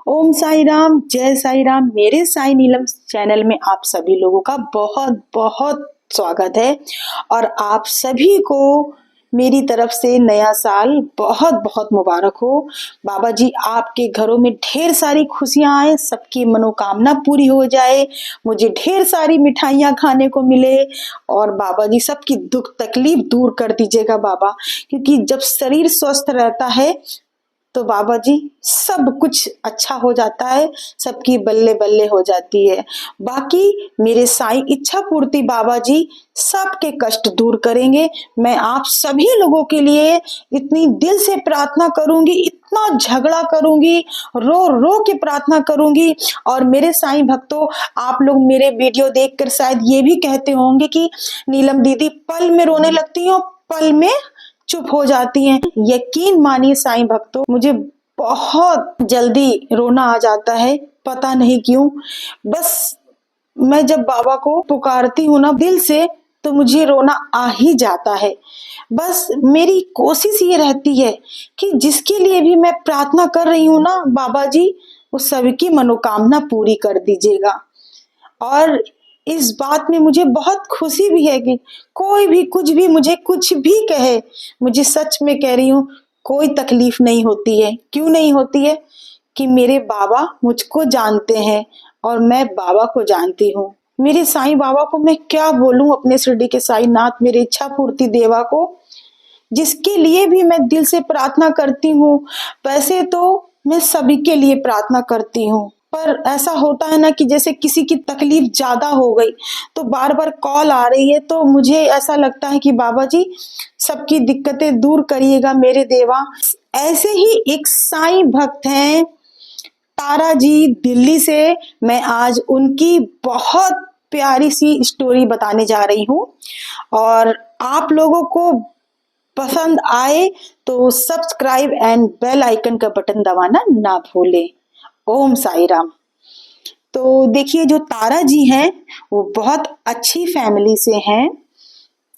ओम साई राम, जय साई राम। मेरे साई नीलम चैनल में आप सभी लोगों का बहुत बहुत स्वागत है और आप सभी को मेरी तरफ से नया साल बहुत बहुत मुबारक हो। बाबा जी आपके घरों में ढेर सारी खुशियां आए, सबकी मनोकामना पूरी हो जाए, मुझे ढेर सारी मिठाइयां खाने को मिले और बाबा जी सबकी दुख तकलीफ दूर कर दीजिएगा बाबा, क्योंकि जब शरीर स्वस्थ रहता है तो बाबा जी सब कुछ अच्छा हो जाता है, सबकी बल्ले बल्ले हो जाती है। बाकी मेरे साईं इच्छा पूर्ति बाबा जी सबके कष्ट दूर करेंगे। मैं आप सभी लोगों के लिए इतनी दिल से प्रार्थना करूंगी, इतना झगड़ा करूंगी, रो रो के प्रार्थना करूंगी। और मेरे साईं भक्तों, आप लोग मेरे वीडियो देखकर शायद ये भी कहते होंगे कि नीलम दीदी पल में रोने लगती हो, पल में चुप हो जाती हैं। यकीन मानिए साईं भक्तों, मुझे बहुत जल्दी रोना आ जाता है, पता नहीं क्यों। बस मैं जब बाबा को पुकारती हूँ ना दिल से, तो मुझे रोना आ ही जाता है। बस मेरी कोशिश ये रहती है कि जिसके लिए भी मैं प्रार्थना कर रही हूँ ना बाबा जी, उस सबकी मनोकामना पूरी कर दीजिएगा। और इस बात में मुझे बहुत खुशी भी है कि कोई भी कुछ भी मुझे कुछ भी कहे, मुझे सच में कह रही हूँ कोई तकलीफ नहीं होती है। क्यों नहीं होती है? कि मेरे बाबा मुझको जानते हैं और मैं बाबा को जानती हूँ। मेरे साईं बाबा को मैं क्या बोलूं, अपने शिरडी के साईं नाथ मेरे इच्छा पूर्ति देवा को, जिसके लिए भी मैं दिल से प्रार्थना करती हूँ। वैसे तो मैं सभी के लिए प्रार्थना करती हूँ, पर ऐसा होता है ना कि जैसे किसी की तकलीफ ज्यादा हो गई तो बार बार कॉल आ रही है, तो मुझे ऐसा लगता है कि बाबा जी सबकी दिक्कतें दूर करिएगा मेरे देवा। ऐसे ही एक साईं भक्त हैं तारा जी दिल्ली से, मैं आज उनकी बहुत प्यारी सी स्टोरी बताने जा रही हूँ और आप लोगों को पसंद आए तो सब्सक्राइब एंड बेल आइकन का बटन दबाना ना भूलें। ओम साई राम। तो देखिए, जो तारा जी हैं वो बहुत अच्छी फैमिली से हैं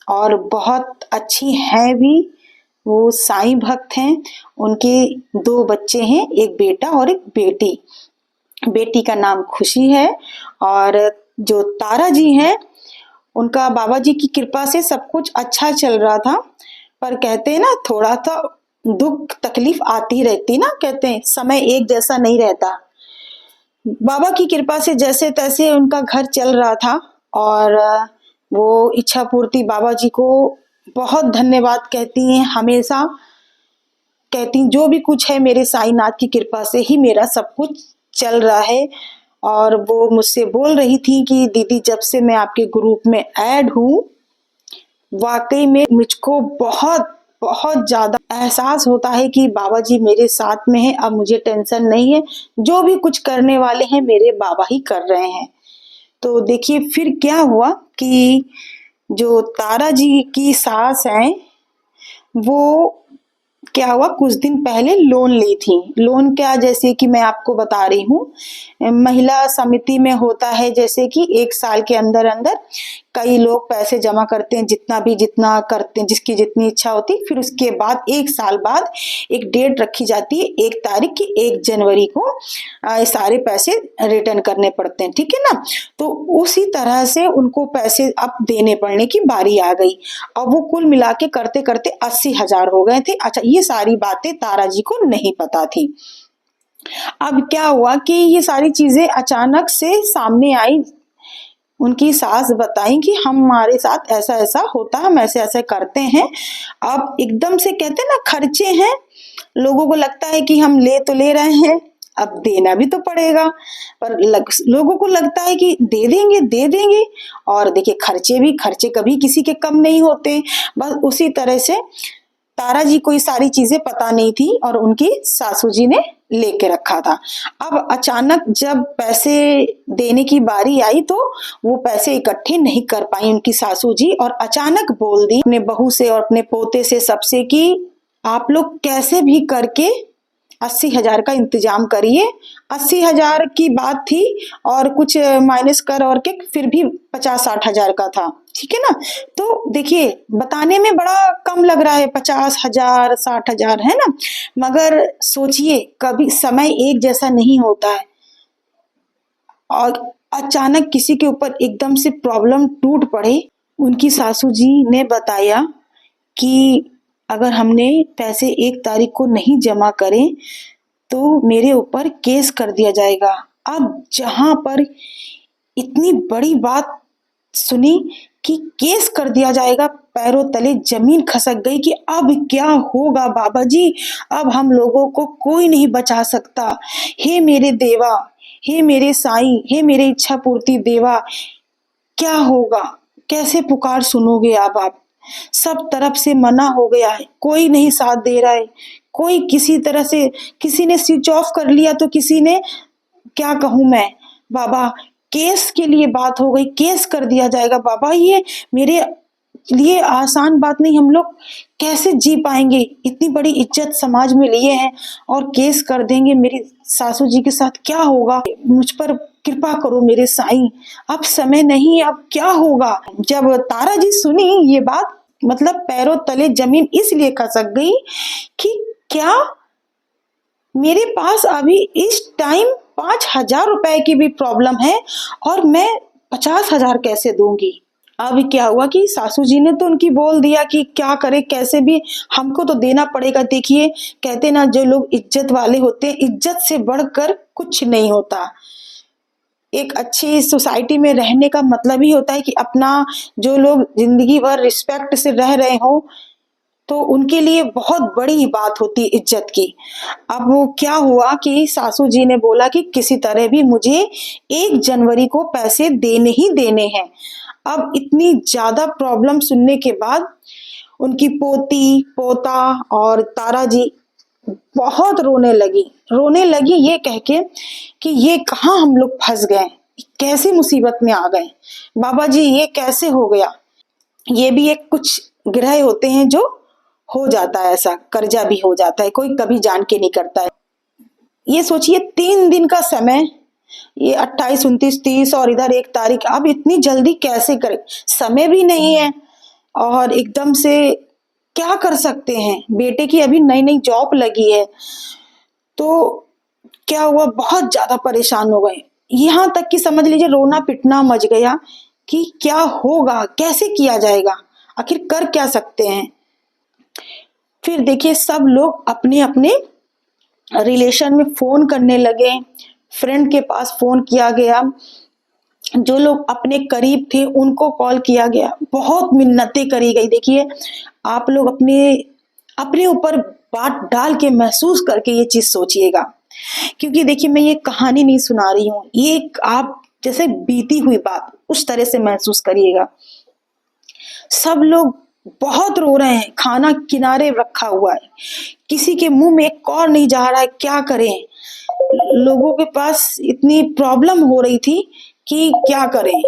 और बहुत अच्छी हैं भी। वो साईं भक्त हैं। उनके 2 बच्चे हैं, एक बेटा और एक बेटी। बेटी का नाम खुशी है और जो तारा जी हैं उनका बाबा जी की कृपा से सब कुछ अच्छा चल रहा था। पर कहते हैं ना, थोड़ा सा दुख तकलीफ आती रहती ना, कहते हैं समय एक जैसा नहीं रहता। बाबा की कृपा से जैसे तैसे उनका घर चल रहा था और वो इच्छा पूर्ति बाबा जी को बहुत धन्यवाद कहती हैं। हमेशा कहती जो भी कुछ है मेरे साईनाथ की कृपा से ही मेरा सब कुछ चल रहा है। और वो मुझसे बोल रही थी कि दीदी जब से मैं आपके ग्रुप में ऐड हूँ, वाकई में मुझको बहुत बहुत ज्यादा एहसास होता है कि बाबा जी मेरे साथ में हैं। अब मुझे टेंशन नहीं है, जो भी कुछ करने वाले हैं मेरे बाबा ही कर रहे हैं। तो देखिए फिर क्या हुआ कि जो तारा जी की सास हैं, वो क्या हुआ, कुछ दिन पहले लोन ली थी। लोन क्या, जैसे कि मैं आपको बता रही हूँ, महिला समिति में होता है जैसे कि 1 साल के अंदर अंदर कई लोग पैसे जमा करते हैं, जितना करते हैं, जिसकी जितनी इच्छा होती है। फिर उसके बाद 1 साल बाद एक डेट रखी जाती है, 1 तारीख की 1 जनवरी को सारे पैसे रिटर्न करने पड़ते हैं, ठीक है ना। तो उसी तरह से उनको पैसे अब देने पड़ने की बारी आ गई। अब वो कुल मिला के करते करते 80,000 हो गए थे। अच्छा, ये सारी बातें तारा जी को नहीं पता थी। अब क्या हुआ कि ये सारी चीजें अचानक से सामने आई। उनकी सास बताई कि हमारे साथ ऐसा ऐसा होता है, हम ऐसे ऐसे करते हैं। अब एकदम से कहते हैं ना, खर्चे हैं, लोगों को लगता है कि हम ले तो ले रहे हैं, अब देना भी तो पड़ेगा। पर लोगों को लगता है कि दे देंगे दे देंगे। और देखिए खर्चे कभी किसी के कम नहीं होते। बस उसी तरह से तारा जी को ये सारी चीजें पता नहीं थी और उनकी सासू जी ने लेके रखा था। अब अचानक जब पैसे देने की बारी आई तो वो पैसे इकट्ठे नहीं कर पाई उनकी सासू जी, और अचानक बोल दी अपने बहू से और अपने पोते से सबसे कि आप लोग कैसे भी करके 80,000 का इंतजाम करिए। 80,000 की बात थी और कुछ माइनस कर और के फिर भी 50-60 हजार का था। ठीक है ना। तो देखिए बताने में बड़ा कम लग रहा है, 50,000 60,000 है ना, मगर सोचिए कभी समय एक जैसा नहीं होता है, और अचानक किसी के ऊपर एकदम से प्रॉब्लम टूट पड़े। उनकी सासू जी ने बताया कि अगर हमने पैसे 1 तारीख को नहीं जमा करे तो मेरे ऊपर केस कर दिया जाएगा। अब जहां पर इतनी बड़ी बात सुनी कि केस कर दिया जाएगा, पैरों तले जमीन खसक गई कि अब क्या होगा बाबा जी, अब हम लोगों को कोई नहीं बचा सकता। हे मेरे देवा, हे मेरे साईं, हे मेरे इच्छा पूर्ति देवा, क्या होगा, कैसे पुकार सुनोगे आप। सब तरफ से मना हो गया है, कोई नहीं साथ दे रहा है, कोई किसी तरह से, किसी ने स्विच ऑफ कर लिया तो किसी ने, क्या कहूं मैं बाबा, केस के लिए बात हो गई, केस कर दिया जाएगा बाबा, ये मेरे लिए आसान बात नहीं, हम लोग कैसे जी पाएंगे, इतनी बड़ी इज्जत समाज में लिए हैं और केस कर देंगे, मेरी सासू जी के साथ क्या होगा, मुझ पर कृपा करो मेरे साईं, अब समय नहीं, अब क्या होगा। जब तारा जी सुनी ये बात, मतलब पैरों तले जमीन इसलिए खसक गई कि क्या मेरे पास अभी इस टाइम 5,000 रुपए की भी प्रॉब्लम है और मैं 50,000 कैसे दूंगी। अब क्या हुआ कि सासू जी ने तो उनकी बोल दिया कि क्या करे, कैसे भी हमको तो देना पड़ेगा। देखिए कहते ना, जो लोग इज्जत वाले होते हैं, इज्जत से बढ़कर कुछ नहीं होता। एक अच्छी सोसाइटी में रहने का मतलब ही होता है कि अपना, जो लोग जिंदगी भर रिस्पेक्ट से रह रहे हो तो उनके लिए बहुत बड़ी बात होती है इज्जत की। अब वो क्या हुआ कि सासू जी ने बोला कि किसी तरह भी मुझे 1 जनवरी को पैसे देने ही देने हैं। अब इतनी ज्यादा प्रॉब्लम सुनने के बाद उनकी पोती, पोता और तारा जी बहुत रोने लगी ये कह के कि ये कहाँ हम लोग फंस गए, कैसे मुसीबत में आ गए बाबा जी, ये कैसे हो गया। ये भी एक कुछ ग्रह होते हैं जो हो जाता है, ऐसा कर्जा भी हो जाता है, कोई कभी जान के नहीं करता है। ये सोचिए 3 दिन का समय, ये 28 29 30 और इधर 1 तारीख, अब इतनी जल्दी कैसे करें, समय भी नहीं है और एकदम से क्या कर सकते हैं। बेटे की अभी नई नई जॉब लगी है, तो क्या हुआ, बहुत ज्यादा परेशान हो गए, यहाँ तक कि समझ लीजिए रोना पिटना मच गया कि क्या होगा, कैसे किया जाएगा, आखिर कर क्या सकते हैं। फिर देखिए सब लोग अपने अपने रिलेशन में फोन करने लगे, फ्रेंड के पास फोन किया गया, जो लोग अपने करीब थे उनको कॉल किया गया, बहुत मिन्नतें करी गई। देखिए आप लोग अपने अपने ऊपर बात डाल के महसूस करके ये चीज सोचिएगा, क्योंकि देखिए मैं ये कहानी नहीं सुना रही हूँ, ये आप जैसे बीती हुई बात उस तरह से महसूस करिएगा। सब लोग बहुत रो रहे हैं, खाना किनारे रखा हुआ है, किसी के मुंह में एक और नहीं जा रहा है, क्या करें। लोगों के पास इतनी प्रॉब्लम हो रही थी कि क्या करें।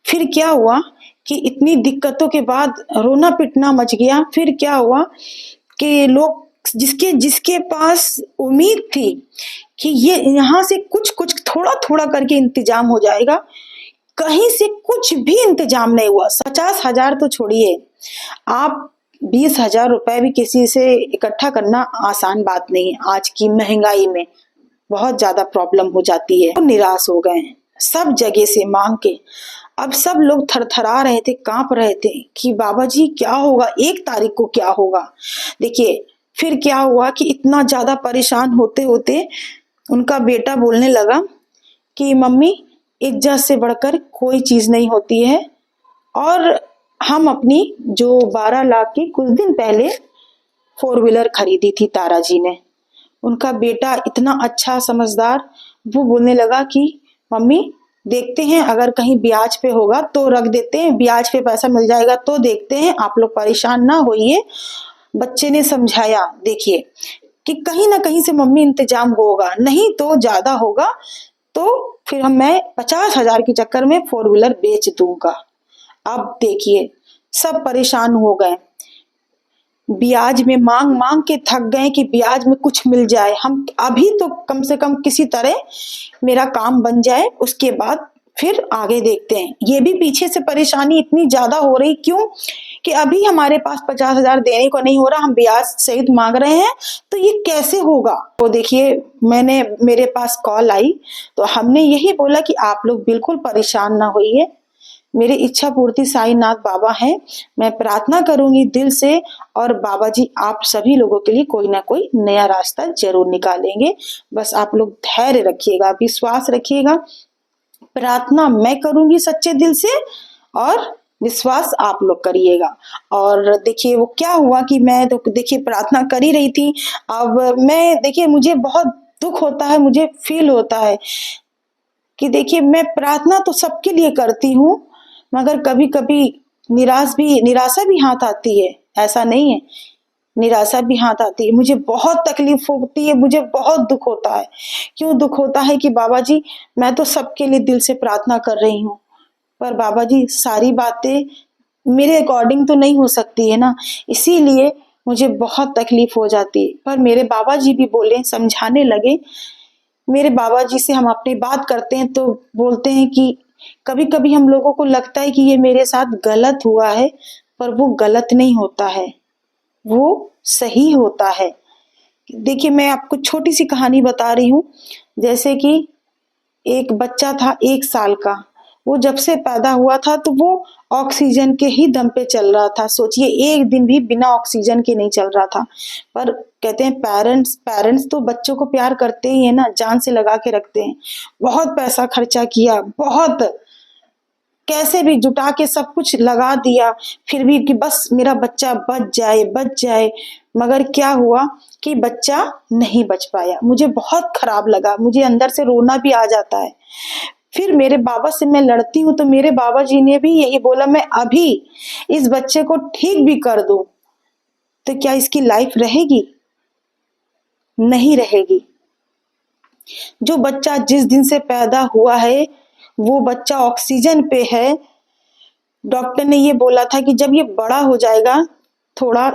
फिर क्या हुआ कि इतनी दिक्कतों के बाद रोना पिटना मच गया। फिर क्या हुआ कि लोग, जिसके जिसके पास उम्मीद थी कि ये यहाँ से कुछ कुछ थोड़ा थोड़ा करके इंतजाम हो जाएगा, कहीं से कुछ भी इंतजाम नहीं हुआ। 50,000 तो छोड़िए, आप 20,000 रुपए भी किसी से इकट्ठा करना आसान बात नहीं है। आज की महंगाई में बहुत ज्यादा प्रॉब्लम हो जाती है। तो निराश हो गए सब जगह से मांग के। अब सब लोग थरथरा रहे थे, कांप रहे थे कि बाबा जी क्या होगा, 1 तारीख को क्या होगा। देखिए फिर क्या हुआ कि इतना ज्यादा परेशान होते होते उनका बेटा बोलने लगा कि मम्मी, इज्जत से बढ़कर कोई चीज नहीं होती है, और हम अपनी जो 12 लाख की कुछ दिन पहले 4 व्हीलर खरीदी थी तारा जी ने। उनका बेटा इतना अच्छा समझदार, वो बोलने लगा कि मम्मी देखते हैं, अगर कहीं ब्याज पे होगा तो रख देते हैं, ब्याज पे पैसा मिल जाएगा तो देखते हैं, आप लोग परेशान ना होइए। बच्चे ने समझाया देखिए कि कहीं ना कहीं से मम्मी इंतजाम होगा, नहीं तो ज्यादा होगा तो फिर मैं 50,000 के चक्कर में 4 व्हीलर बेच दूंगा। अब देखिए सब परेशान हो गए, ब्याज में मांग मांग के थक गए कि ब्याज में कुछ मिल जाए, हम अभी तो कम से कम किसी तरह मेरा काम बन जाए, उसके बाद फिर आगे देखते हैं। ये भी पीछे से परेशानी इतनी ज्यादा हो रही, क्यों कि अभी हमारे पास 50,000 देने को नहीं हो रहा, हम ब्याज सहित मांग रहे हैं, तो ये कैसे होगा। तो देखिए, मेरे पास कॉल आई, तो हमने यही बोला कि आप लोग बिल्कुल परेशान ना होइए, मेरी इच्छा पूर्ति साईनाथ बाबा हैं, मैं प्रार्थना करूंगी दिल से, और बाबा जी आप सभी लोगों के लिए कोई ना कोई नया रास्ता जरूर निकालेंगे। बस आप लोग धैर्य रखिएगा, विश्वास रखिएगा, प्रार्थना मैं करूंगी सच्चे दिल से, और विश्वास आप लोग करिएगा। और देखिए वो क्या हुआ कि मैं तो देखिए प्रार्थना कर ही रही थी। अब मैं देखिए, मुझे बहुत दुख होता है, मुझे फील होता है कि देखिए मैं प्रार्थना तो सबके लिए करती हूँ, मगर कभी कभी निराशा भी हाथ आती है, ऐसा नहीं है, निराशा भी हाथ आती है, मुझे बहुत तकलीफ होती है, मुझे बहुत दुख होता है। क्यों दुख होता है कि बाबा जी मैं तो सबके लिए दिल से प्रार्थना कर रही हूँ, पर बाबा जी सारी बातें मेरे अकॉर्डिंग तो नहीं हो सकती है ना, इसीलिए मुझे बहुत तकलीफ हो जाती है। पर मेरे बाबा जी भी बोले, समझाने लगे। मेरे बाबा जी से हम अपनी बात करते हैं तो बोलते हैं कि कभी कभी हम लोगों को लगता है कि ये मेरे साथ गलत हुआ है, पर वो गलत नहीं होता है, वो सही होता है। देखिए मैं आपको छोटी सी कहानी बता रही हूँ। जैसे कि एक बच्चा था 1 साल का, वो जब से पैदा हुआ था तो वो ऑक्सीजन के ही दम पे चल रहा था। सोचिए एक दिन भी बिना ऑक्सीजन के नहीं चल रहा था। पर कहते हैं पेरेंट्स पेरेंट्स तो बच्चों को प्यार करते ही है ना, जान से लगा के रखते हैं। बहुत पैसा खर्चा किया, बहुत कैसे भी जुटा के सब कुछ लगा दिया, फिर भी कि बस मेरा बच्चा बच जाए, मगर क्या हुआ कि बच्चा नहीं बच पाया। मुझे बहुत खराब लगा, मुझे अंदर से रोना भी आ जाता है। फिर मेरे बाबा से मैं लड़ती हूँ तो मेरे बाबा जी ने भी यही बोला, मैं अभी इस बच्चे को ठीक भी कर दूं तो क्या इसकी लाइफ रहेगी? नहीं रहेगी। जो बच्चा जिस दिन से पैदा हुआ है वो बच्चा ऑक्सीजन पे है। डॉक्टर ने ये बोला था कि जब ये बड़ा हो जाएगा थोड़ा,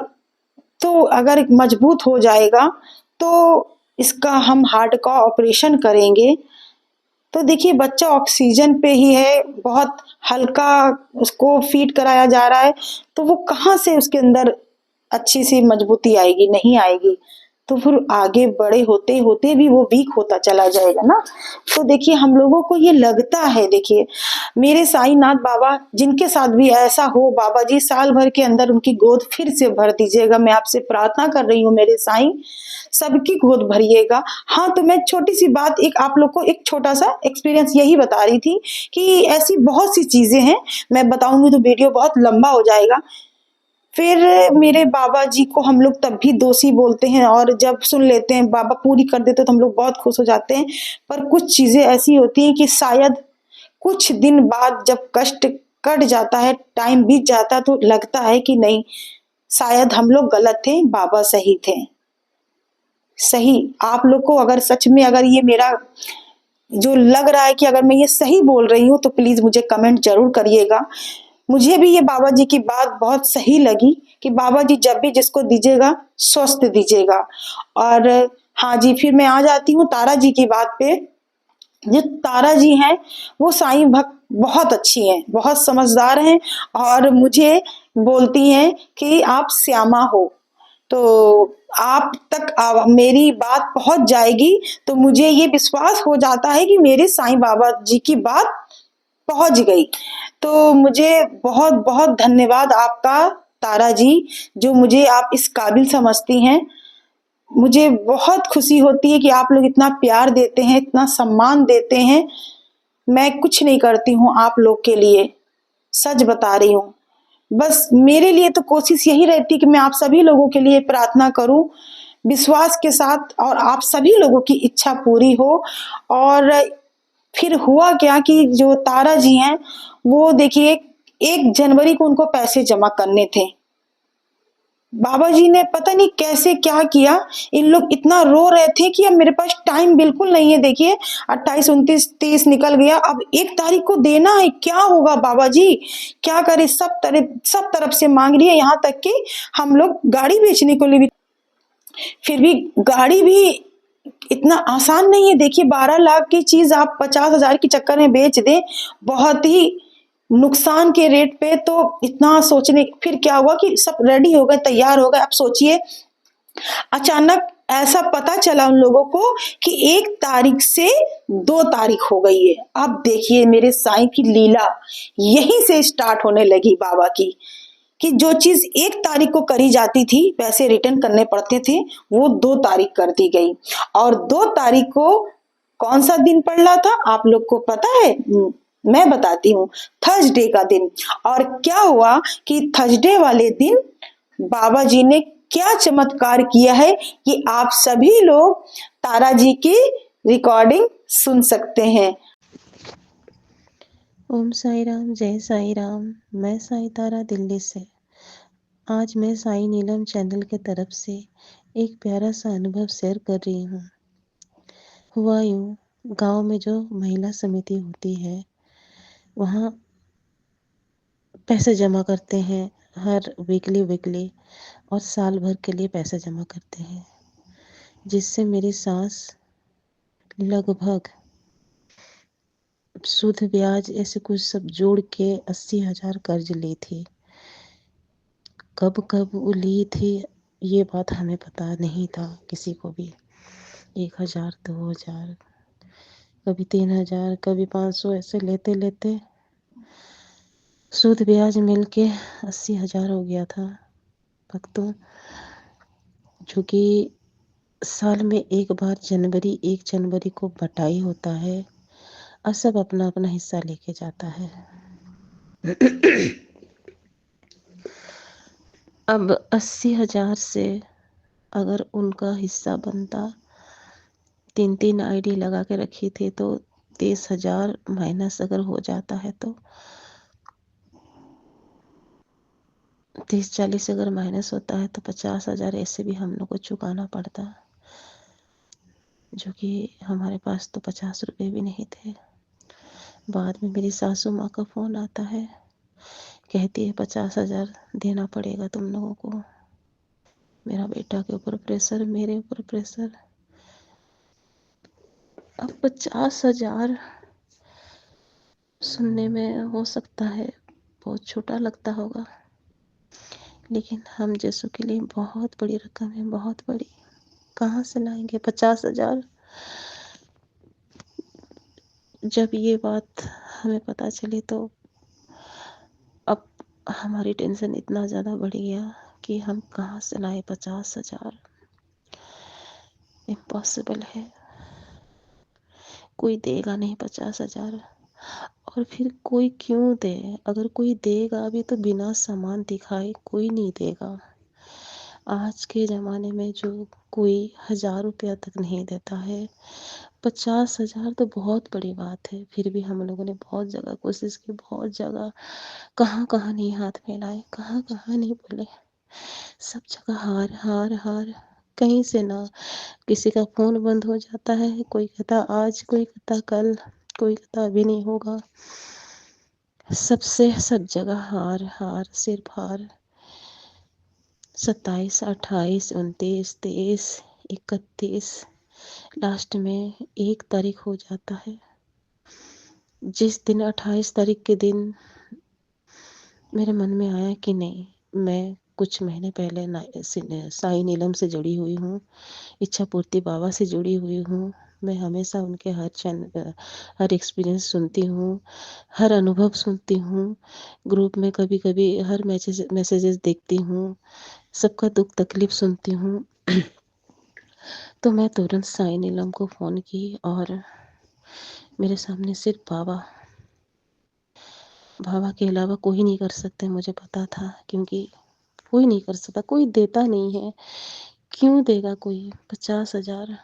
तो अगर मजबूत हो जाएगा तो इसका हम हार्ट का ऑपरेशन करेंगे। तो देखिए बच्चा ऑक्सीजन पे ही है, बहुत हल्का उसको फीड कराया जा रहा है, तो वो कहाँ से उसके अंदर अच्छी सी मजबूती आएगी? नहीं आएगी। तो फिर आगे बड़े होते होते भी वो वीक होता चला जाएगा ना। तो देखिए हम लोगों को ये लगता है, देखिए मेरे साईनाथ बाबा जिनके साथ भी ऐसा हो, बाबा जी साल भर के अंदर उनकी गोद फिर से भर दीजिएगा। मैं आपसे प्रार्थना कर रही हूँ मेरे साईं, सबकी गोद भरिएगा। हाँ, तो मैं छोटी सी बात एक आप लोग को एक छोटा सा एक्सपीरियंस यही बता रही थी कि ऐसी बहुत सी चीजें हैं, मैं बताऊंगी तो वीडियो बहुत लंबा हो जाएगा। फिर मेरे बाबा जी को हम लोग तब भी दोषी बोलते हैं, और जब सुन लेते हैं बाबा पूरी कर देते तो हम लोग बहुत खुश हो जाते हैं। पर कुछ चीजें ऐसी होती हैं कि शायद कुछ दिन बाद जब कष्ट कट जाता है, टाइम बीत जाता है, तो लगता है कि नहीं, शायद हम लोग गलत थे, बाबा सही थे। सही आप लोग को अगर सच में अगर ये मेरा जो लग रहा है कि अगर मैं ये सही बोल रही हूँ तो प्लीज मुझे कमेंट जरूर करिएगा। मुझे भी ये बाबा जी की बात बहुत सही लगी कि बाबा जी जब भी जिसको दीजिएगा स्वस्थ दीजिएगा। और हाँ जी, फिर मैं आ जाती हूँ तारा जी की बात पे। जो तारा जी हैं वो साईं भक्त बहुत अच्छी हैं, बहुत समझदार हैं, और मुझे बोलती हैं कि आप श्यामा हो, तो आप तक मेरी बात पहुंच जाएगी। तो मुझे ये विश्वास हो जाता है कि मेरे साईं बाबा जी की बात पहुंच गई। तो मुझे बहुत बहुत धन्यवाद आपका तारा जी, जो मुझे आप इस काबिल समझती हैं। मुझे बहुत खुशी होती है कि आप लोग इतना प्यार देते हैं, इतना सम्मान देते हैं। मैं कुछ नहीं करती हूँ आप लोग के लिए, सच बता रही हूँ। बस मेरे लिए तो कोशिश यही रहती है कि मैं आप सभी लोगों के लिए प्रार्थना करूं विश्वास के साथ, और आप सभी लोगों की इच्छा पूरी हो। और फिर हुआ क्या कि जो तारा जी हैं वो देखिए 1 जनवरी को उनको पैसे जमा करने थे। बाबा जी ने पता नहीं कैसे क्या किया, इन लोग इतना रो रहे थे कि अब मेरे पास टाइम बिल्कुल नहीं है। देखिए 28, 29, 30 निकल गया, अब 1 तारीख को देना है, क्या होगा बाबा जी, क्या करे? सब तरफ से मांग रही है, यहाँ तक कि हम लोग गाड़ी बेचने को लिए भी, फिर भी गाड़ी भी इतना आसान नहीं है। देखिए 12 लाख की चीज आप 50,000 के चक्कर में बेच दें, बहुत ही नुकसान के रेट पे। तो इतना सोचने, फिर क्या हुआ कि सब रेडी हो गए, तैयार हो गए। अब सोचिए, अचानक ऐसा पता चला उन लोगों को कि 1 तारीख से 2 तारीख हो गई है। अब देखिए मेरे साईं की लीला यहीं से स्टार्ट होने लगी बाबा की, कि जो चीज 1 तारीख को करी जाती थी, पैसे रिटर्न करने पड़ते थे, वो 2 तारीख कर दी गई। और 2 तारीख को कौन सा दिन पड़ रहा था आप लोग को पता है? मैं बताती हूँ, थर्सडे का दिन। और क्या हुआ कि थर्सडे वाले दिन बाबा जी ने क्या चमत्कार किया है कि आप सभी लोग तारा जी की रिकॉर्डिंग सुन सकते हैं। ओम साई राम, जय साई राम। मैं साई तारा दिल्ली से। आज मैं साई नीलम चैनल के तरफ से एक प्यारा सा अनुभव शेयर कर रही हूँ। हुआ यूँ, गांव में जो महिला समिति होती है, वहाँ पैसे जमा करते हैं हर वीकली और साल भर के लिए पैसे जमा करते हैं, जिससे मेरी सास लगभग शुद्ध ब्याज ऐसे कुछ सब जोड़ के 80,000 कर्ज ली थी। कब कब वो ली थी ये बात हमें पता नहीं था किसी को भी। 1,000, 2,000, कभी 3,000, कभी 500, ऐसे लेते लेते शुद्ध ब्याज मिल के 80,000 हो गया था भक्तों, जो कि साल में एक बार 1 जनवरी को बटाई होता है और सब अपना अपना हिस्सा लेके जाता है। अब 80,000 से अगर उनका हिस्सा बनता, 3 आईडी लगा के रखी थी, तो 30,000 माइनस अगर हो जाता है तो 30-40 अगर माइनस होता है तो 50,000 ऐसे भी हम लोग को चुकाना पड़ता, जो कि हमारे पास तो 50 रुपये भी नहीं थे। बाद में मेरी सासू माँ का फ़ोन आता है, कहती है 50,000 देना पड़ेगा तुम लोगों को। मेरा बेटा के ऊपर प्रेशर, मेरे ऊपर प्रेशर। अब 50,000 सुनने में हो सकता है बहुत छोटा लगता होगा, लेकिन हम जैसों के लिए बहुत बड़ी रकम है, बहुत बड़ी। कहाँ से लाएंगे 50,000? जब ये बात हमें पता चली तो अब हमारी टेंशन इतना ज़्यादा बढ़ गया कि हम कहाँ से लाए 50,000। इम्पॉसिबल है, कोई देगा नहीं 50,000। और फिर कोई क्यों दे? अगर कोई देगा भी तो बिना सामान दिखाए कोई नहीं देगा। आज के ज़माने में जो कोई 1,000 रुपया तक नहीं देता है, 50,000 तो बहुत बड़ी बात है। फिर भी हम लोगों ने बहुत जगह कोशिश की, बहुत जगह, कहाँ कहाँ नहीं हाथ फैलाए, कहाँ कहाँ नहीं बोले, सब जगह हार हार हार। कहीं से ना, किसी का फ़ोन बंद हो जाता है, कोई कहता आज, कोई कहता कल, कोई कहता अभी नहीं होगा। सबसे सब जगह हार हार, सिर्फ हार। 27, 28, 29, 23, 31, लास्ट में 1 तारीख हो जाता है। जिस दिन 28 तारीख के दिन मेरे मन में आया कि नहीं, मैं कुछ महीने पहले साई नीलम से जुड़ी हुई हूँ, इच्छा पूर्ति बाबा से जुड़ी हुई हूँ। मैं हमेशा उनके हर एक्सपीरियंस सुनती हूँ, हर अनुभव सुनती हूँ। ग्रुप में कभी कभी हर मैसेजेस देखती हूँ, सबका दुख तकलीफ सुनती हूँ। तो मैं तुरंत साई नीलम को फ़ोन की और मेरे सामने सिर्फ बाबा, बाबा के अलावा कोई नहीं कर सकते, मुझे पता था। क्योंकि कोई नहीं कर सकता, कोई देता नहीं है। क्यों देगा कोई 50,000?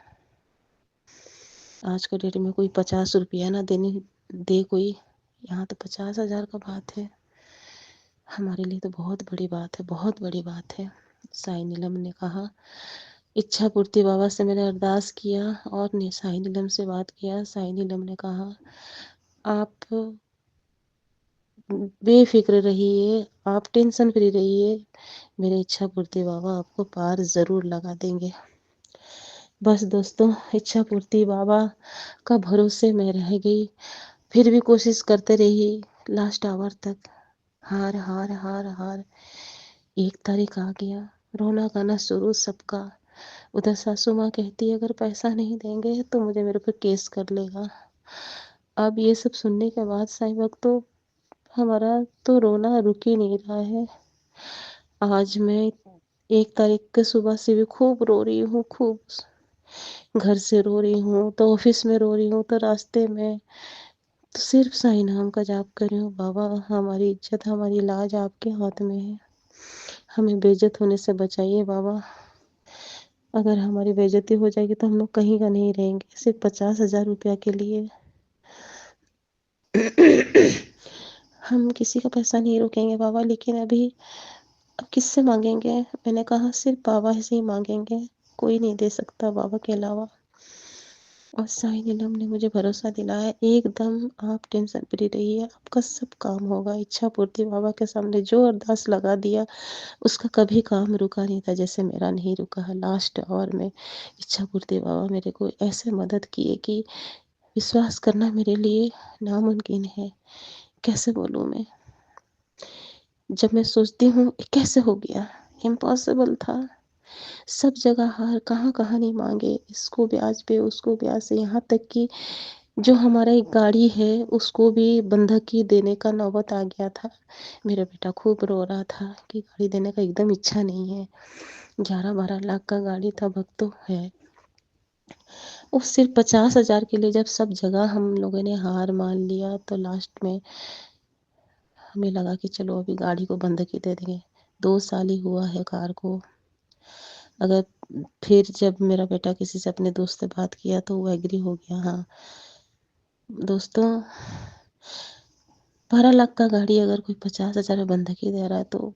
आज के डेट में कोई 50 रुपया ना देने दे कोई, यहाँ तो 50,000 का बात है। हमारे लिए तो बहुत बड़ी बात है, बहुत बड़ी बात है। साई नीलम ने कहा, इच्छा पूर्ति बाबा से मैंने अरदास किया और साई नीलम से बात किया। साई नीलम ने कहा, आप बेफिक्र रहिए, आप टेंशन फ्री रहिए, मेरे इच्छा पूर्ति बाबा आपको पार ज़रूर लगा देंगे। बस दोस्तों, इच्छा पूर्ति बाबा का भरोसे मैं रह गई। फिर भी कोशिश करते रही लास्ट आवर तक। हार हार हार हार। 1 तारीख आ गया, रोना गाना शुरू सबका। उधर सासू माँ कहती है अगर पैसा नहीं देंगे तो मुझे मेरे पर केस कर लेगा। अब ये सब सुनने के बाद साईं भक्त तो हमारा तो रोना रुक ही नहीं रहा है। आज मैं 1 तारीख के सुबह से भी खूब रो रही हूँ, खूब। घर से रो रही हूँ तो ऑफिस में रो रही हूँ तो रास्ते में, तो सिर्फ साईं नाम का जाप कर रही हूँ। बाबा, हमारी इज्जत हमारी लाज आपके हाथ में है, हमें बेइज्जत होने से बचाइए बाबा। अगर हमारी बेइज्जती हो जाएगी तो हम लोग कहीं का नहीं रहेंगे, सिर्फ 50,000 रुपया के लिए। हम किसी का पैसा नहीं रोकेंगे बाबा, लेकिन अभी अब किससे मांगेंगे? मैंने कहा सिर्फ बाबा से ही मांगेंगे, कोई नहीं दे सकता बाबा के अलावा। और साईं नीलम ने मुझे भरोसा दिलाया, एकदम आप टेंशन फ्री रहिए, आपका सब काम होगा। इच्छा पूर्ति बाबा के सामने जो अरदास लगा दिया उसका कभी काम रुका नहीं था, जैसे मेरा नहीं रुका है। लास्ट आवर में इच्छा पूर्ति बाबा मेरे को ऐसे मदद किए कि विश्वास करना मेरे लिए नामुमकिन है। कैसे बोलूँ मैं? जब मैं सोचती हूँ ये कैसे हो गया, इम्पॉसिबल था। सब जगह हार, कहाँ कहाँ नहीं मांगे, इसको ब्याज पे उसको ब्याज से, यहाँ तक कि जो हमारा एक गाड़ी है उसको भी बंधकी देने का नौबत आ गया था। मेरा बेटा खूब रो रहा था कि गाड़ी देने का एकदम इच्छा नहीं है। 11-12 लाख का गाड़ी था भक्तों है। वो सिर्फ 50,000 के लिए जब सब जगह हम लोगों ने हार मान लिया तो लास्ट में हमें लगा कि चलो अभी गाड़ी को बंधकी दे देंगे। 2 साल ही हुआ है कार को। अगर फिर जब मेरा बेटा किसी से अपने दोस्त से बात किया तो वो एग्री हो गया। हाँ दोस्तों, 12 लाख का गाड़ी अगर कोई 50,000 में बंधकी दे रहा है तो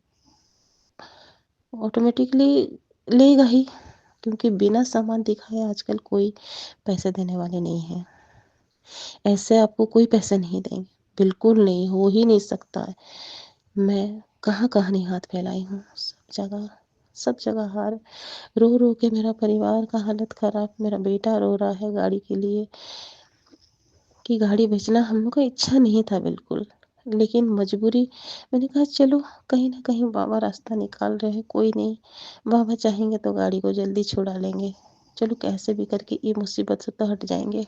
ऑटोमेटिकली लेगा ही, क्योंकि बिना सामान दिखाए आजकल कोई पैसे देने वाले नहीं है। ऐसे आपको कोई पैसे नहीं देंगे, बिल्कुल नहीं, हो ही नहीं सकता है। मैं कहाँ कहाँ नहीं हाथ फैलाई हूँ, सब जगह, सब जगह हार। रो रो के मेरा परिवार का हालत खराब, मेरा बेटा रो रहा है गाड़ी के लिए कि गाड़ी बेचना हम लोग का इच्छा नहीं था बिल्कुल, लेकिन मजबूरी। मैंने कहा चलो कहीं ना कहीं बाबा रास्ता निकाल रहे हैं, कोई नहीं, बाबा चाहेंगे तो गाड़ी को जल्दी छुड़ा लेंगे। चलो कैसे भी करके ये मुसीबत से तो हट जाएंगे,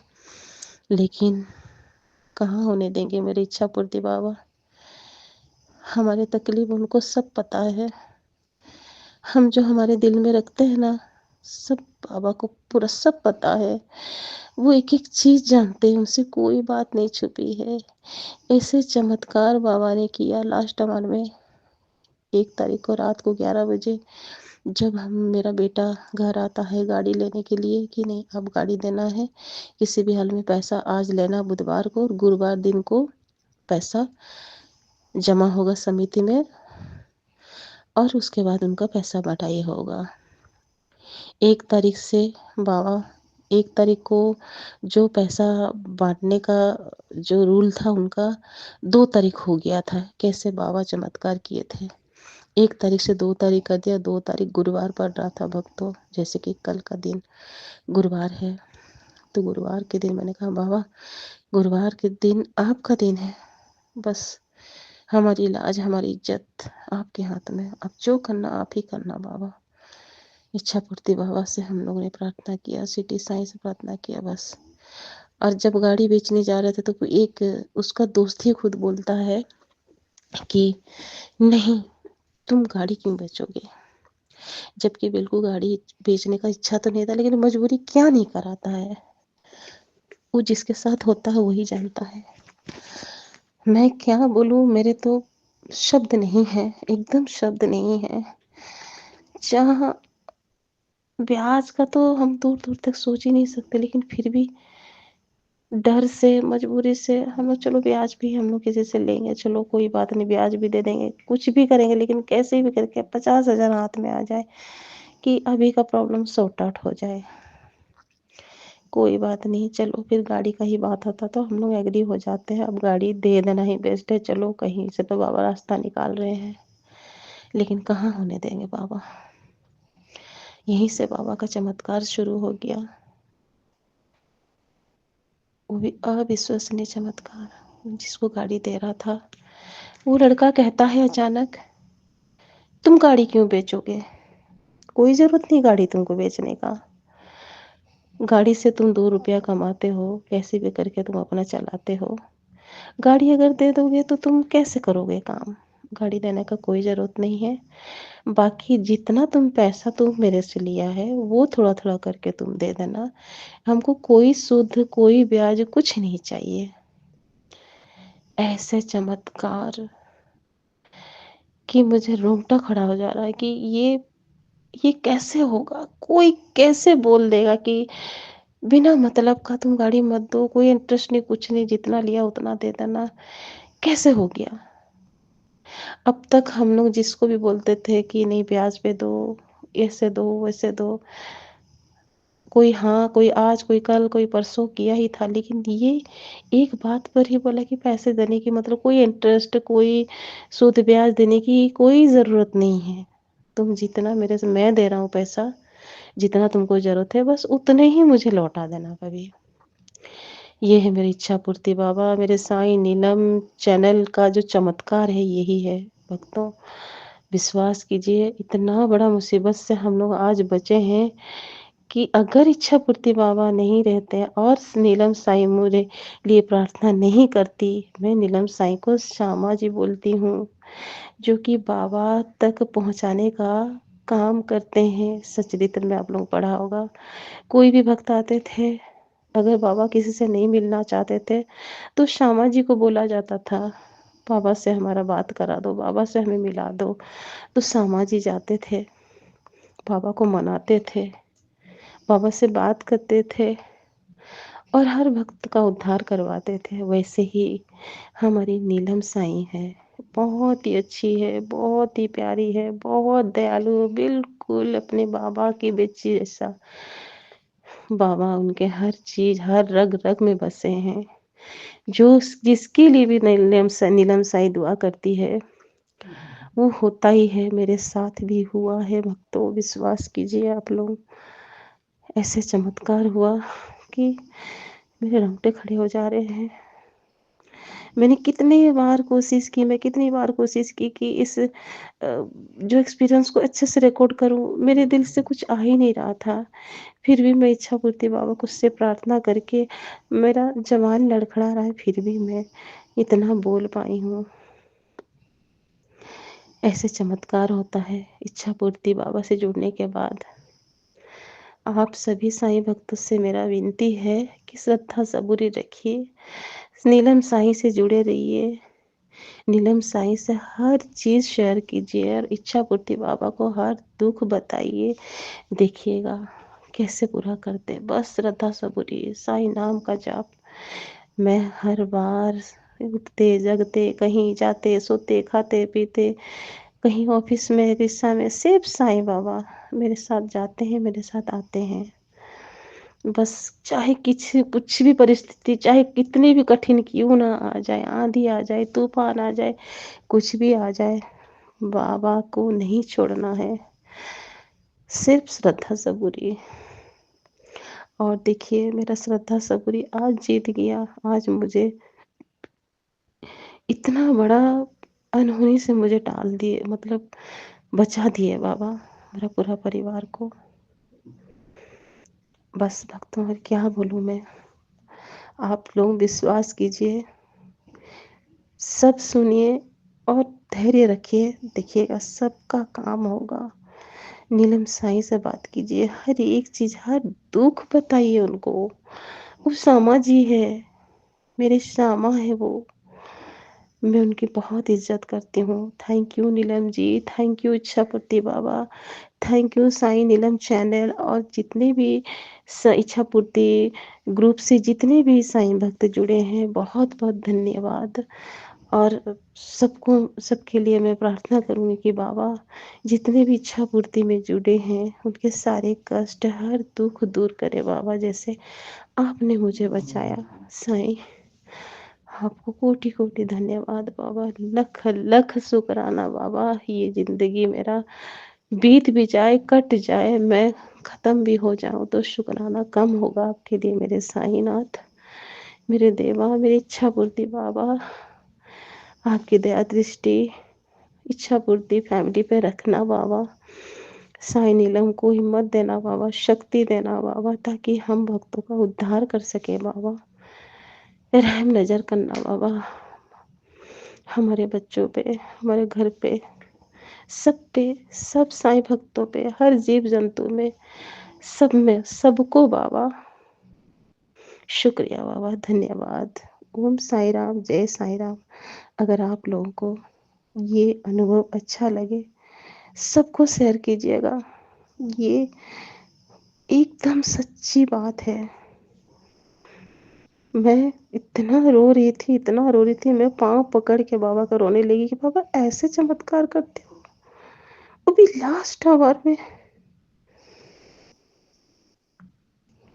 लेकिन कहाँ होने देंगे मेरी इच्छा पूर्ति बाबा। हमारे तकलीफ उनको सब पता है, हम जो हमारे दिल में रखते हैं ना, सब बाबा को पूरा सब पता है। वो एक एक चीज़ जानते हैं, उनसे कोई बात नहीं छुपी है। ऐसे चमत्कार बाबा ने किया लास्ट आवर में। 1 तारीख को रात को 11 बजे जब हम मेरा बेटा घर आता है गाड़ी लेने के लिए कि नहीं अब गाड़ी देना है, किसी भी हाल में पैसा आज लेना बुधवार को, और गुरुवार दिन को पैसा जमा होगा समिति में, और उसके बाद उनका पैसा बटाई होगा। 1 तारीख से बाबा, 1 तारीख को जो पैसा बांटने का जो रूल था उनका 2 तारीख हो गया था। कैसे बाबा चमत्कार किए थे। 1 तारीख से 2 तारीख कर दिया। 2 तारीख गुरुवार पड़ रहा था भक्तों, जैसे कि कल का दिन गुरुवार है, तो गुरुवार के दिन मैंने कहा बाबा गुरुवार के दिन आपका दिन है, बस हमारी लाज हमारी इज्जत आपके हाथ में, अब जो करना आप ही करना बाबा। इच्छा पूर्ति बाबा से हम लोगों ने प्रार्थना किया, सिटी साईं से प्रार्थना किया बस। और जब गाड़ी बेचने जा रहे थे तो कोई एक उसका दोस्त ही खुद बोलता है कि नहीं तुम गाड़ी क्यों बेचोगे, जबकि बिल्कुल गाड़ी बेचने का इच्छा तो नहीं था, लेकिन मजबूरी क्या नहीं कराता है, वो जिसके साथ होता है वही जानता है। मैं क्या बोलूँ, मेरे तो शब्द नहीं है, एकदम शब्द नहीं है। जहाँ ब्याज का तो हम दूर दूर तक सोच ही नहीं सकते, लेकिन फिर भी डर से मजबूरी से हम लोग, चलो ब्याज भी हम लोग किसी से लेंगे, चलो कोई बात नहीं ब्याज भी दे देंगे, कुछ भी करेंगे, लेकिन कैसे भी करके 50,000 हाथ में आ जाए कि अभी का प्रॉब्लम सॉर्ट आउट हो जाए। कोई बात नहीं, चलो फिर गाड़ी का ही बात आता तो हम लोग एग्री हो जाते हैं, अब गाड़ी दे देना ही बेस्ट है, चलो कहीं से तो बाबा रास्ता निकाल रहे हैं, लेकिन कहाँ होने देंगे बाबा। यहीं से बाबा का चमत्कार शुरू हो गया, वो भी अविश्वसनीय चमत्कार। जिसको गाड़ी दे रहा था वो लड़का कहता है अचानक, तुम गाड़ी क्यों बेचोगे? कोई ज़रूरत नहीं गाड़ी तुमको बेचने का। गाड़ी से तुम 2 रुपया कमाते हो, कैसे भी करके तुम अपना चलाते हो। गाड़ी अगर दे दोगे तो तुम कैसे करोगे काम? गाड़ी देने का कोई ज़रूरत नहीं है। बाकी जितना तुम पैसा तुम मेरे से लिया है, वो थोड़ा-थोड़ा करके तुम दे देना। हमको कोई सूद, कोई ब्याज कुछ नहीं चाहिए। ऐसे चमत्कार कि मुझे रोंगटा खड़ा हो जा रहा है कि ये कैसे होगा? कोई कैसे बोल देगा कि बिना मतलब का तुम गाड़ी मत दो, कोई इंटरेस्ट नहीं, कुछ नहीं, जितना लिया उतना दे देना, कैसे हो गया? अब तक हम लोग जिसको भी बोलते थे कि नहीं ब्याज पे दो, ऐसे दो, वैसे दो, कोई हाँ, कोई आज, कोई कल, कोई परसों किया ही था, लेकिन ये एक बात पर ही बोला कि पैसे देने की मतलब कोई इंटरेस्ट, कोई सूद ब्याज देने की कोई ज़रूरत नहीं है। तुम जितना मेरे से मैं दे रहा हूँ पैसा, जितना तुमको ज़रूरत है बस उतने ही मुझे लौटा देना कभी। ये है मेरी इच्छा पूर्ति बाबा। मेरे साईं नीलम चैनल का जो चमत्कार है यही है। भक्तों, विश्वास कीजिए, इतना बड़ा मुसीबत से हम लोग आज बचे हैं कि अगर इच्छा पूर्ति बाबा नहीं रहते और नीलम साईं मेरे लिए प्रार्थना नहीं करती, मैं नीलम साईं को श्यामा जी बोलती हूँ, जो कि बाबा तक पहुँचाने का काम करते हैं। सचरित्र में आप लोग पढ़ा होगा, कोई भी भक्त आते थे, अगर बाबा किसी से नहीं मिलना चाहते थे, तो श्यामा जी को बोला जाता था, बाबा से हमारा बात करा दो, बाबा से हमें मिला दो। तो श्यामा जी जाते थे, बाबा को मनाते थे, बाबा से बात करते थे और हर भक्त का उद्धार करवाते थे। वैसे ही हमारी नीलम साईं है, बहुत ही अच्छी है, बहुत ही प्यारी है, बहुत दयालु, बिल्कुल अपने बाबा की बेटी जैसा। बाबा उनके हर चीज़, हर रग-रग में बसे हैं। जो जिसके लिए भी नीलम साईं दुआ करती है, वो होता ही है। मेरे साथ भी हुआ है भक्तों, विश्वास कीजिए आप लोग। ऐसे चमत्कार हुआ कि मेरे रोंगटे खड़े हो जा रहे हैं। मैंने कितनी बार कोशिश की, मैं कितनी बार कोशिश की कि इस जो एक्सपीरियंस को अच्छे से रिकॉर्ड करूँ, मेरे दिल से कुछ आ ही नहीं रहा था। फिर भी मैं इच्छा पूर्ति बाबा को उससे प्रार्थना करके मेरा ज़बान लड़खड़ा रहा है, फिर भी मैं इतना बोल पाई हूँ। ऐसे चमत्कार होता है इच्छा पूर्ति बाबा से जुड़ने के बाद। आप सभी साईं भक्तों से मेरा विनती है कि श्रद्धा सबूरी रखिए, नीलम साईं से जुड़े रहिए, नीलम साईं से हर चीज़ शेयर कीजिए और इच्छा पूर्ति बाबा को हर दुख बताइए। देखिएगा कैसे पूरा करते हैं। बस श्रद्धा सबूरी, साईं नाम का जाप। मैं हर बार उठते जगते, कहीं जाते सोते खाते पीते, कहीं ऑफिस में, रिक्शा में, सिर्फ साईं बाबा मेरे साथ जाते हैं, मेरे साथ आते हैं। बस चाहे कुछ भी परिस्थिति, चाहे कितनी भी कठिन क्यों ना आ जाए, आंधी आ जाए, तूफान आ जाए, कुछ भी आ जाए, बाबा को नहीं छोड़ना है। सिर्फ श्रद्धा सबूरी। और देखिए मेरा श्रद्धा सबूरी आज जीत गया। आज मुझे इतना बड़ा अनहोनी से मुझे टाल दिए, मतलब बचा दिए बाबा, मेरा पूरा परिवार को। बस भक्तों और क्या बोलूँ मैं। आप लोग विश्वास कीजिए, सब सुनिए और धैर्य रखिए, देखिएगा सबका काम होगा। नीलम साईं से बात कीजिए, हर एक चीज़, हर दुख बताइए उनको। वो श्यामा जी है, मेरे श्यामा है वो। मैं उनकी बहुत इज़्ज़त करती हूँ। Thank you Neelam ji, thank you Ichchhapurti Baba, thank you Sai Neelam channel और जितने भी इच्छापूर्ति ग्रुप से जितने भी साईं भक्त जुड़े हैं, बहुत-बहुत धन्यवाद। और सबको, सबके लिए मैं प्रार्थना करूँगी कि बाबा जितने भी इच्छापूर्ति में जुड़े हैं, उनके सारे कष्ट, हर दुःख दूर करे बाबा, जैसे आपने मुझे बचाया। साईं, आपको कोटि-कोटि धन्यवाद बाबा, लख-लख शुकराना बाबा। ये ज़िंदगी मेरा बीत भी जाए, कट जाए, मैं ख़त्म भी हो जाऊँ तो शुक्राना कम होगा आपके लिए मेरे साईंनाथ, मेरे देवा, मेरी इच्छा पूर्ति बाबा। आपकी दया दृष्टि, इच्छा पूर्ति फैमिली पे रखना बाबा। साईं नीलम को हिम्मत देना बाबा, शक्ति देना बाबा, ताकि हम भक्तों का उद्धार कर सकें बाबा। रहम नज़र करना बाबा हमारे बच्चों पे, हमारे घर पे, सब साईं भक्तों पे, हर जीव जंतु में, सब में, सबको बाबा। शुक्रिया बाबा, धन्यवाद। ओम साई राम, जय साई राम। अगर आप लोगों को ये अनुभव अच्छा लगे, सबको शेयर कीजिएगा। ये एकदम सच्ची बात है। मैं इतना रो रही थी, मैं पाँव पकड़ के बाबा का रोने लगी कि बाबा ऐसे चमत्कार करते हो, वो भी लास्ट आवर में।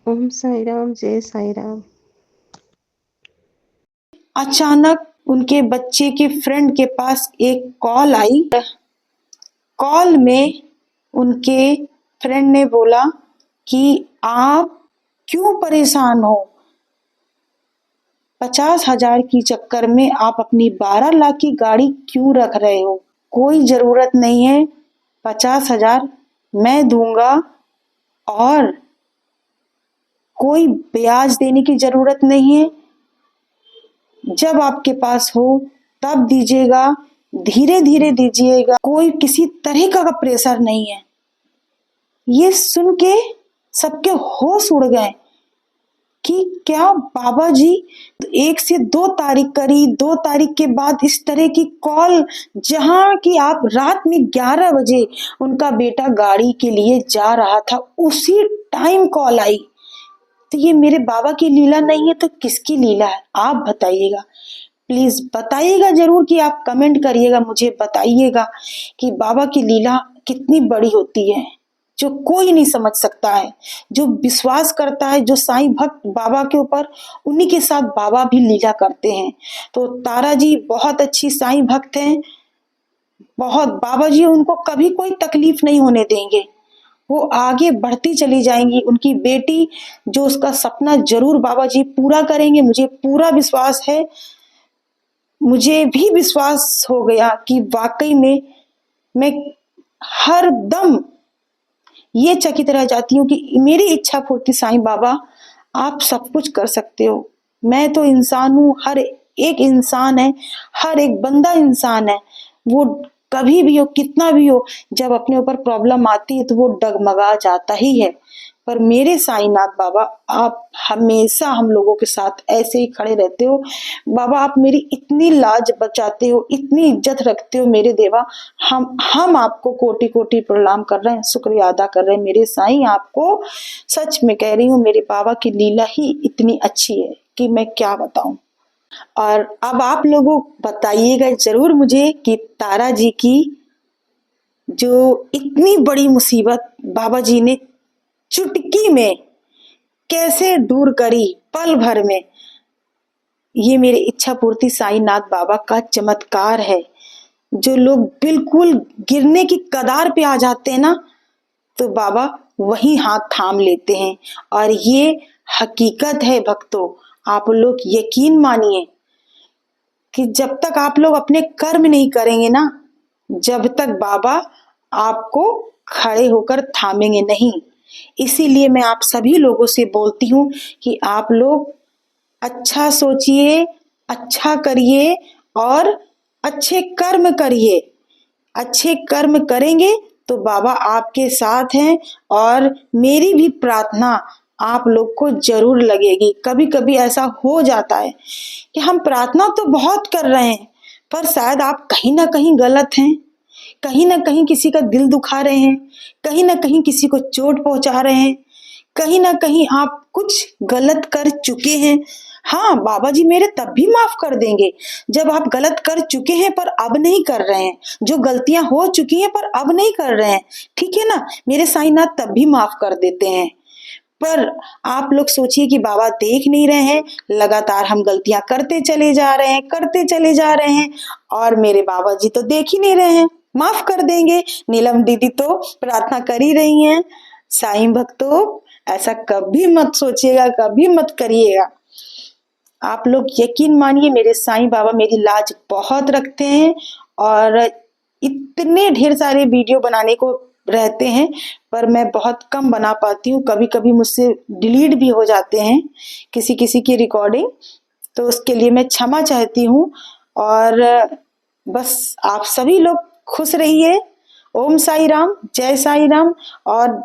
ओम साई राम, जय साई राम। अचानक उनके बच्चे के फ्रेंड के पास एक कॉल आई। कॉल में उनके फ्रेंड ने बोला कि आप क्यों परेशान हो, 50,000 की चक्कर में आप अपनी 12 लाख की गाड़ी क्यों रख रहे हो? कोई जरूरत नहीं है, 50,000 मैं दूंगा और कोई ब्याज देने की जरूरत नहीं है। जब आपके पास हो तब दीजिएगा, धीरे धीरे दीजिएगा, कोई किसी तरह का प्रेशर नहीं है। ये सुन के सबके होश उड़ गए कि क्या बाबा जी 1 से 2 तारीख करी, 2 तारीख के बाद इस तरह की कॉल, जहां कि आप रात में 11 बजे उनका बेटा गाड़ी के लिए जा रहा था, उसी टाइम कॉल आई। तो ये मेरे बाबा की लीला नहीं है तो किसकी लीला है? आप बताइएगा, प्लीज बताइएगा जरूर, कि आप कमेंट करिएगा, मुझे बताइएगा कि बाबा की लीला कितनी बड़ी होती है, जो कोई नहीं समझ सकता है। जो विश्वास करता है, जो साईं भक्त बाबा के ऊपर, उन्हीं के साथ बाबा भी लीला करते हैं। तो तारा जी बहुत अच्छी साईं भक्त हैं, बहुत। बाबा जी उनको कभी कोई तकलीफ नहीं होने देंगे, वो आगे बढ़ती चली जाएंगी। उनकी बेटी जो उसका सपना जरूर बाबा जी पूरा करेंगे, मुझे पूरा विश्वास है। मुझे भी विश्वास हो गया कि वाकई में मैं हर दम ये चकित रह जाती हूँ कि मेरी इच्छा पूर्ति साईं बाबा, आप सब कुछ कर सकते हो। मैं तो इंसान हूँ, हर एक इंसान है, हर एक बंदा इंसान है। वो कभी भी हो, कितना भी हो, जब अपने ऊपर प्रॉब्लम आती है तो वो डगमगा जाता ही है। पर मेरे साईनाथ बाबा, आप हमेशा हम लोगों के साथ ऐसे ही खड़े रहते हो। बाबा आप मेरी इतनी लाज बचाते हो, इतनी इज्जत रखते हो मेरे देवा। हम आपको कोटि कोटि प्रणाम कर रहे हैं, शुक्रिया अदा कर रहे हैं मेरे साईं। आपको सच में कह रही हूँ, मेरे बाबा की लीला ही इतनी अच्छी है कि मैं क्या बताऊं। और अब आप लोगों बताइएगा जरूर मुझे कि तारा जी की जो इतनी बड़ी मुसीबत बाबा जी ने चुटकी में कैसे दूर करी, पल भर में। ये मेरे इच्छा पूर्ति साईनाथ बाबा का चमत्कार है। जो लोग बिल्कुल गिरने की कगार पे आ जाते हैं ना, तो बाबा वही हाथ थाम लेते हैं। और ये हकीकत है भक्तों, आप लोग यकीन मानिए कि जब तक आप लोग अपने कर्म नहीं करेंगे ना, जब तक बाबा आपको खड़े होकर थामेंगे नहीं। इसीलिए मैं आप सभी लोगों से बोलती हूँ कि आप लोग अच्छा सोचिए, अच्छा करिए और अच्छे कर्म करिए। अच्छे कर्म करेंगे तो बाबा आपके साथ हैं। और मेरी भी प्रार्थना आप लोग को जरूर लगेगी। कभी कभी ऐसा हो जाता है कि हम प्रार्थना तो बहुत कर रहे हैं, पर शायद आप कहीं ना कहीं गलत हैं, कहीं ना कहीं किसी का दिल दुखा रहे हैं, कहीं ना कहीं किसी को चोट पहुंचा रहे हैं, कहीं ना कहीं आप कुछ गलत कर चुके हैं। हाँ, बाबा जी मेरे तब भी माफ कर देंगे जब आप गलत कर चुके हैं पर अब नहीं कर रहे हैं, जो गलतियां हो चुकी हैं पर अब नहीं कर रहे हैं, ठीक है ना, मेरे साईनाथ तब भी माफ कर देते हैं। पर आप लोग सोचिए कि बाबा देख नहीं रहे हैं, लगातार हम गलतियां करते चले जा रहे हैं, करते चले जा रहे हैं, और मेरे बाबा जी तो देख ही नहीं रहे हैं। माफ कर देंगे। नीलम दीदी तो प्रार्थना कर ही रही हैं। साईं भक्तों, ऐसा कभी मत सोचिएगा, कभी मत करिएगा। आप लोग यकीन मानिए, मेरे साईं बाबा मेरी लाज बहुत रखते हैं और इतने ढेर सारे वीडियो बनाने को रहते हैं, पर मैं बहुत कम बना पाती हूँ। कभी कभी मुझसे डिलीट भी हो जाते हैं किसी किसी की रिकॉर्डिंग, तो उसके लिए मैं क्षमा चाहती हूँ। और बस आप सभी लोग खुश रहिए। ओम साई राम, जय साई राम। और